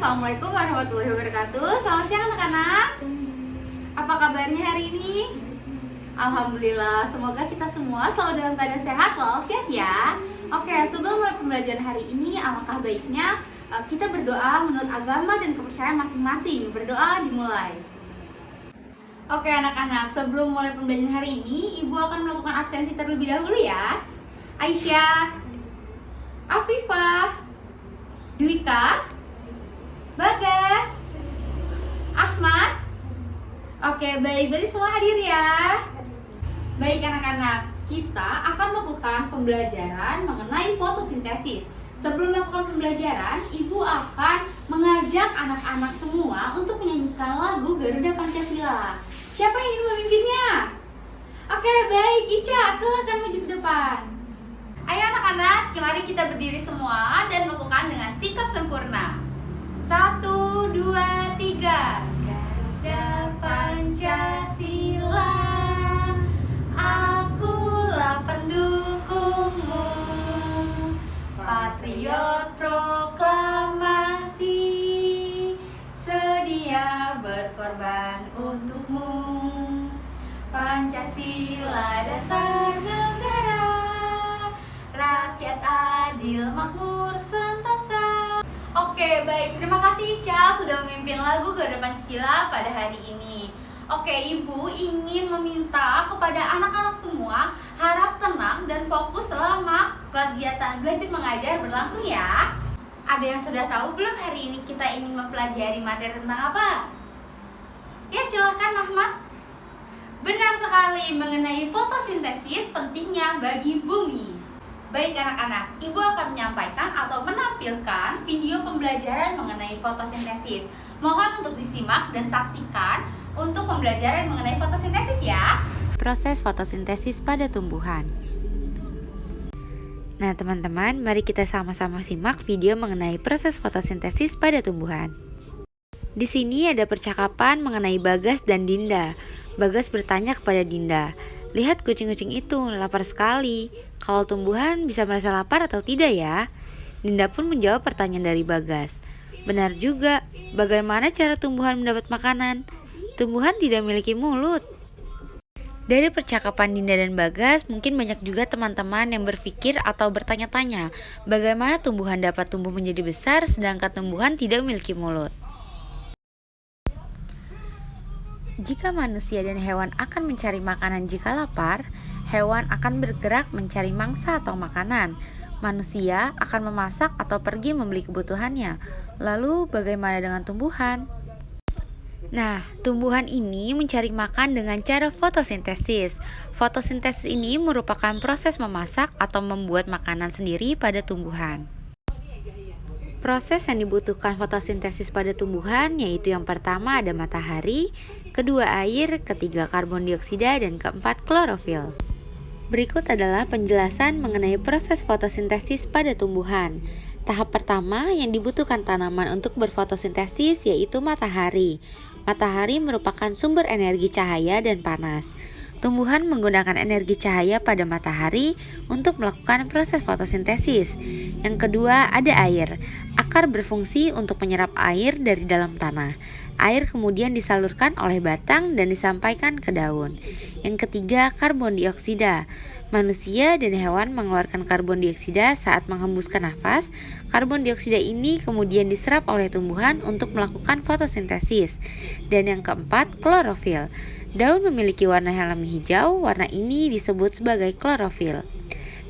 Assalamualaikum warahmatullahi wabarakatuh. Selamat siang anak-anak. Apa kabarnya hari ini? Alhamdulillah, semoga kita semua selalu dalam keadaan sehat walafiat ya. Oke, sebelum mulai pembelajaran hari ini, alangkah baiknya kita berdoa menurut agama dan kepercayaan masing-masing. Berdoa dimulai. Oke anak-anak, sebelum mulai pembelajaran hari ini, Ibu akan melakukan absensi terlebih dahulu ya. Aisyah, Afifah, Dwika, Bagas, Ahmad. Oke, baik, berarti semua hadir ya. Baik anak-anak, kita akan melakukan pembelajaran mengenai fotosintesis. Sebelum melakukan pembelajaran, Ibu akan mengajak anak-anak semua untuk menyanyikan lagu Garuda Pancasila. Siapa yang ingin memimpinnya? Oke, baik, Ica, silakan maju ke depan. Ayo anak-anak, mari kita berdiri semua dan melakukan dengan sikap sempurna. 1, 2, 3. Garuda Pancasila, akulah pendukungmu. Patriot proklamasi, sedia berkorban untukmu. Pancasila dasar negara, rakyat adil makmur sentosa. Oke, baik. Terima kasih Ica sudah memimpin lagu Garuda Pancasila pada hari ini. Oke, Ibu ingin meminta kepada anak-anak semua harap tenang dan fokus selama kegiatan belajar mengajar berlangsung ya. Ada yang sudah tahu belum hari ini kita ingin mempelajari materi tentang apa? Ya, silakan Mahmud. Benar sekali, mengenai fotosintesis pentingnya bagi bumi. Baik anak-anak, Ibu akan menyampaikan atau menampilkan video pembelajaran mengenai fotosintesis. Mohon untuk disimak dan saksikan untuk pembelajaran mengenai fotosintesis ya. Proses fotosintesis pada tumbuhan. Nah teman-teman, mari kita sama-sama simak video mengenai proses fotosintesis pada tumbuhan. Di sini ada percakapan mengenai Bagas dan Dinda. Bagas bertanya kepada Dinda, "Lihat kucing-kucing itu, lapar sekali. Kalau tumbuhan bisa merasa lapar atau tidak ya?" Dinda pun menjawab pertanyaan dari Bagas. "Benar juga, bagaimana cara tumbuhan mendapat makanan? Tumbuhan tidak memiliki mulut." Dari percakapan Dinda dan Bagas, mungkin banyak juga teman-teman yang berpikir atau bertanya-tanya, bagaimana tumbuhan dapat tumbuh menjadi besar sedangkan tumbuhan tidak memiliki mulut. Jika manusia dan hewan akan mencari makanan jika lapar, hewan akan bergerak mencari mangsa atau makanan. Manusia akan memasak atau pergi membeli kebutuhannya. Lalu bagaimana dengan tumbuhan? Nah, tumbuhan ini mencari makan dengan cara fotosintesis. Fotosintesis ini merupakan proses memasak atau membuat makanan sendiri pada tumbuhan. Proses yang dibutuhkan fotosintesis pada tumbuhan yaitu yang pertama ada matahari, kedua air, ketiga karbon dioksida, dan keempat klorofil. Berikut adalah penjelasan mengenai proses fotosintesis pada tumbuhan. Tahap pertama yang dibutuhkan tanaman untuk berfotosintesis yaitu matahari. Matahari merupakan sumber energi cahaya dan panas. Tumbuhan menggunakan energi cahaya pada matahari untuk melakukan proses fotosintesis. Yang kedua ada air. Akar berfungsi untuk menyerap air dari dalam tanah. Air kemudian disalurkan oleh batang dan disampaikan ke daun. Yang ketiga karbon dioksida. Manusia dan hewan mengeluarkan karbon dioksida saat menghembuskan nafas. Karbon dioksida ini kemudian diserap oleh tumbuhan untuk melakukan fotosintesis. Dan yang keempat klorofil. Daun memiliki warna alami hijau, warna ini disebut sebagai klorofil.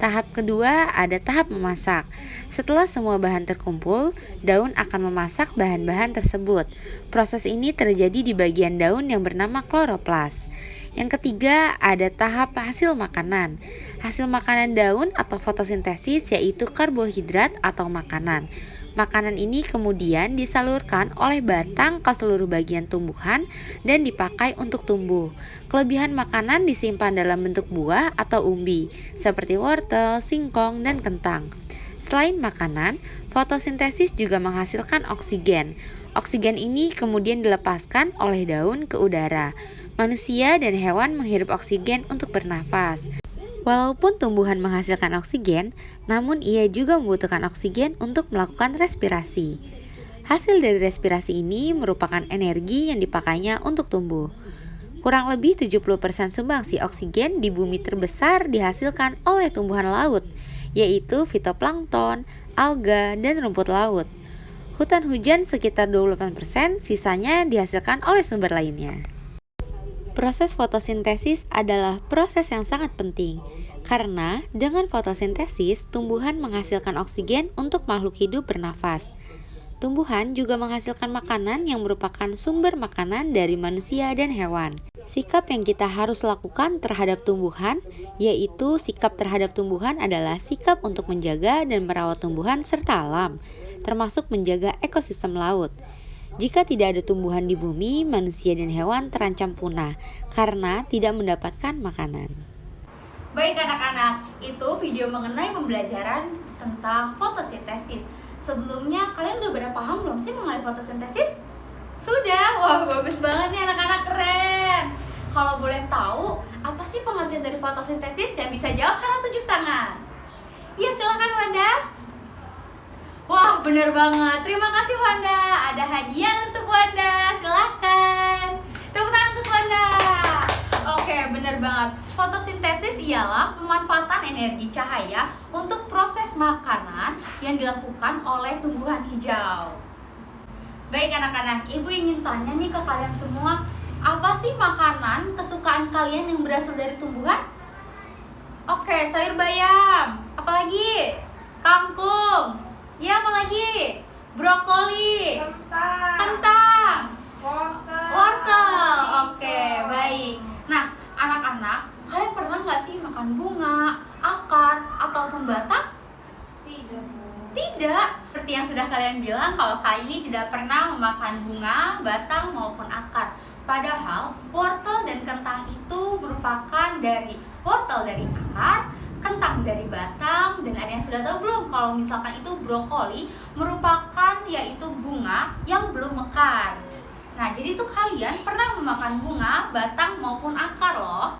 Tahap kedua ada tahap memasak. Setelah semua bahan terkumpul, daun akan memasak bahan-bahan tersebut. Proses ini terjadi di bagian daun yang bernama kloroplas. Yang ketiga ada tahap hasil makanan. Hasil makanan daun atau fotosintesis yaitu karbohidrat atau makanan. Makanan ini kemudian disalurkan oleh batang ke seluruh bagian tumbuhan dan dipakai untuk tumbuh. Kelebihan makanan disimpan dalam bentuk buah atau umbi, seperti wortel, singkong, dan kentang. Selain makanan, fotosintesis juga menghasilkan oksigen. Oksigen ini kemudian dilepaskan oleh daun ke udara. Manusia dan hewan menghirup oksigen untuk bernafas. Walaupun tumbuhan menghasilkan oksigen, namun ia juga membutuhkan oksigen untuk melakukan respirasi. Hasil dari respirasi ini merupakan energi yang dipakainya untuk tumbuh. Kurang lebih 70% sumbangsi oksigen di bumi terbesar dihasilkan oleh tumbuhan laut, yaitu fitoplankton, alga, dan rumput laut. Hutan hujan sekitar 28%, sisanya dihasilkan oleh sumber lainnya. Proses fotosintesis adalah proses yang sangat penting, karena dengan fotosintesis, tumbuhan menghasilkan oksigen untuk makhluk hidup bernafas. Tumbuhan juga menghasilkan makanan yang merupakan sumber makanan dari manusia dan hewan. Sikap yang kita harus lakukan terhadap tumbuhan, yaitu sikap terhadap tumbuhan adalah sikap untuk menjaga dan merawat tumbuhan serta alam, termasuk menjaga ekosistem laut. Jika tidak ada tumbuhan di bumi, manusia dan hewan terancam punah karena tidak mendapatkan makanan. Baik anak-anak, itu video mengenai pembelajaran tentang fotosintesis. Sebelumnya kalian udah pada paham belum sih mengenai fotosintesis? Sudah? Wah, bagus banget nih anak-anak, keren. Kalau boleh tahu, apa sih pengertian dari fotosintesis? Yang bisa jawab karena tunjuk tangan. Iya, silakan Wanda. Wah, bener banget. Terima kasih Wanda. Ada hadiah untuk Wanda. Silakan. Tepuk tangan untuk Wanda. Oke, bener banget. Fotosintesis ialah pemanfaatan energi cahaya untuk proses makanan yang dilakukan oleh tumbuhan hijau. Baik anak-anak, ibu ingin tanya nih ke kalian semua, apa sih makanan kesukaan kalian yang berasal dari tumbuhan? Oke, sayur bayam. Apalagi? Kangkung. Ya, apalagi? Brokoli. Kentang. Wortel. Oke, baik. Nah, anak-anak, kalian pernah nggak sih makan bunga, akar, ataupun batang? Tidak. Seperti yang sudah kalian bilang, kalau kalian tidak pernah memakan bunga, batang, maupun akar. Padahal, wortel dan kentang itu merupakan dari wortel dari akar, kentang dari batang, dan ada yang sudah tahu belum kalau misalkan itu brokoli merupakan yaitu bunga yang belum mekar. Nah, jadi tuh kalian pernah memakan bunga, batang, maupun akar loh.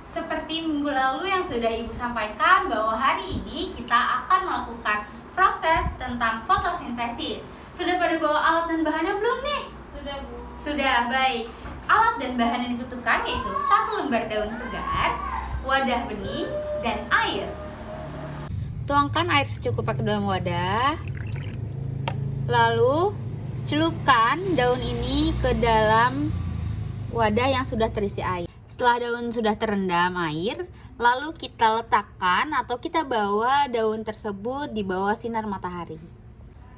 Seperti minggu lalu yang sudah ibu sampaikan bahwa hari ini kita akan melakukan proses tentang fotosintesis. Sudah pada bawa alat dan bahannya belum nih? Sudah, Bu. Sudah, baik. Alat dan bahan yang dibutuhkan yaitu 1 lembar daun segar, wadah benih, dan air. Tuangkan air secukupnya ke dalam wadah. Lalu celupkan daun ini ke dalam wadah yang sudah terisi air. Setelah daun sudah terendam air, lalu kita letakkan atau kita bawa daun tersebut di bawah sinar matahari.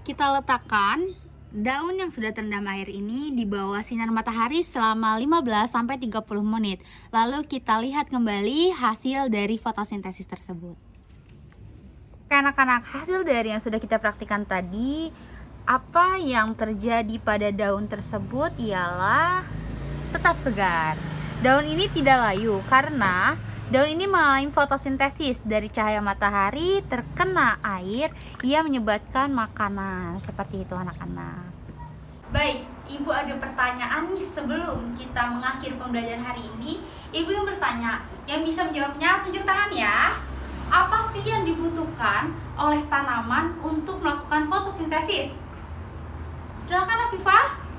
Kita letakkan daun yang sudah terendam air ini di bawah sinar matahari selama 15-30 menit. Lalu kita lihat kembali hasil dari fotosintesis tersebut. Anak-anak, hasil dari yang sudah kita praktikkan tadi, apa yang terjadi pada daun tersebut ialah tetap segar. Daun ini tidak layu karena daun ini mengalami fotosintesis dari cahaya matahari terkena air, ia menyebabkan makanan. Seperti itu anak-anak. Baik, ibu ada pertanyaan nih sebelum kita mengakhiri pembelajaran hari ini. Ibu yang bertanya, yang bisa menjawabnya tunjuk tangan ya. Apa sih yang dibutuhkan oleh tanaman untuk melakukan fotosintesis? Silakan Afifah.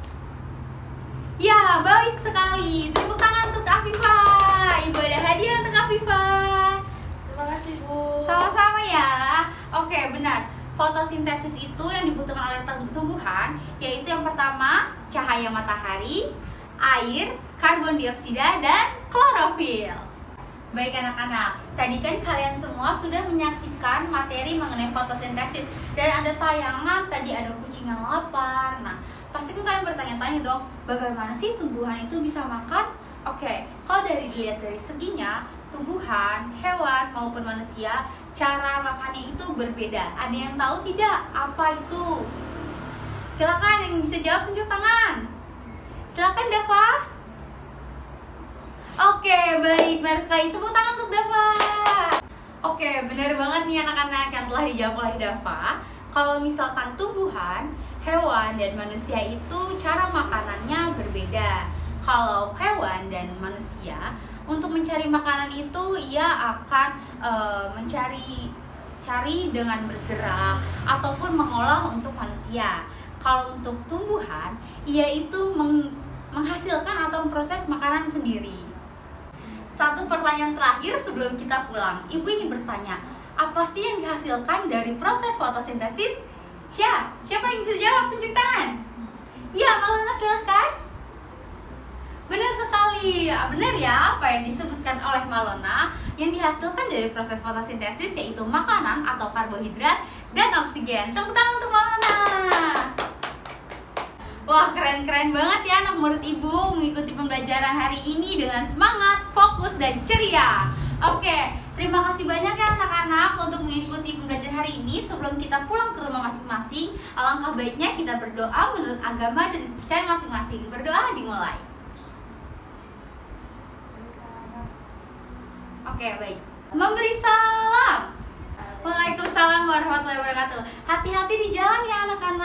Ya, baik sekali. Tepuk tangan untuk Afifah. Ibu ada hadiah untuk Afifah. Terima kasih, Bu. Sama-sama ya. Oke, benar. Fotosintesis itu yang dibutuhkan oleh tumbuhan, yaitu yang pertama cahaya matahari, air, karbon dioksida, dan klorofil. Baik anak-anak, tadi kan kalian semua sudah menyaksikan materi mengenai fotosintesis. Dan ada tayangan, tadi ada kucing yang lapar. Nah, pasti kan kalian bertanya-tanya dong, bagaimana sih tumbuhan itu bisa makan? Oke, kalau dilihat dari seginya, tumbuhan, hewan, maupun manusia, cara makannya itu berbeda. Ada yang tahu tidak apa itu? Silakan yang bisa jawab tunjuk tangan. Silakan Dava. Oke, baik, benar sekali. Tepuk tangan untuk Dava. Oke, benar banget nih anak-anak yang telah dijawab oleh Dava. Kalau misalkan tumbuhan, hewan, dan manusia itu cara makanannya berbeda. Kalau hewan dan manusia, untuk mencari makanan itu ia akan mencari dengan bergerak ataupun mengolah untuk manusia. Kalau untuk tumbuhan, yaitu menghasilkan atau memproses makanan sendiri. Satu pertanyaan terakhir sebelum kita pulang. Ibu ingin bertanya, apa sih yang dihasilkan dari proses fotosintesis? Siapa yang bisa jawab? Tunjuk tangan. Ya, Malona silakan. Benar sekali, benar ya apa yang disebutkan oleh Malona. Yang dihasilkan dari proses fotosintesis yaitu makanan atau karbohidrat dan oksigen. Tepuk tangan untuk Malona. Wah, keren-keren banget ya anak murid ibu mengikuti pembelajaran hari ini dengan semangat, fokus, dan ceria. Oke, terima kasih banyak ya anak-anak untuk mengikuti pembelajaran hari ini. Sebelum kita pulang ke rumah masing-masing, alangkah baiknya kita berdoa menurut agama dan kepercayaan masing-masing. Berdoa dimulai. Oke, baik. Memberi salam. Waalaikumsalam warahmatullahi wabarakatuh. Hati-hati di jalan ya anak-anak.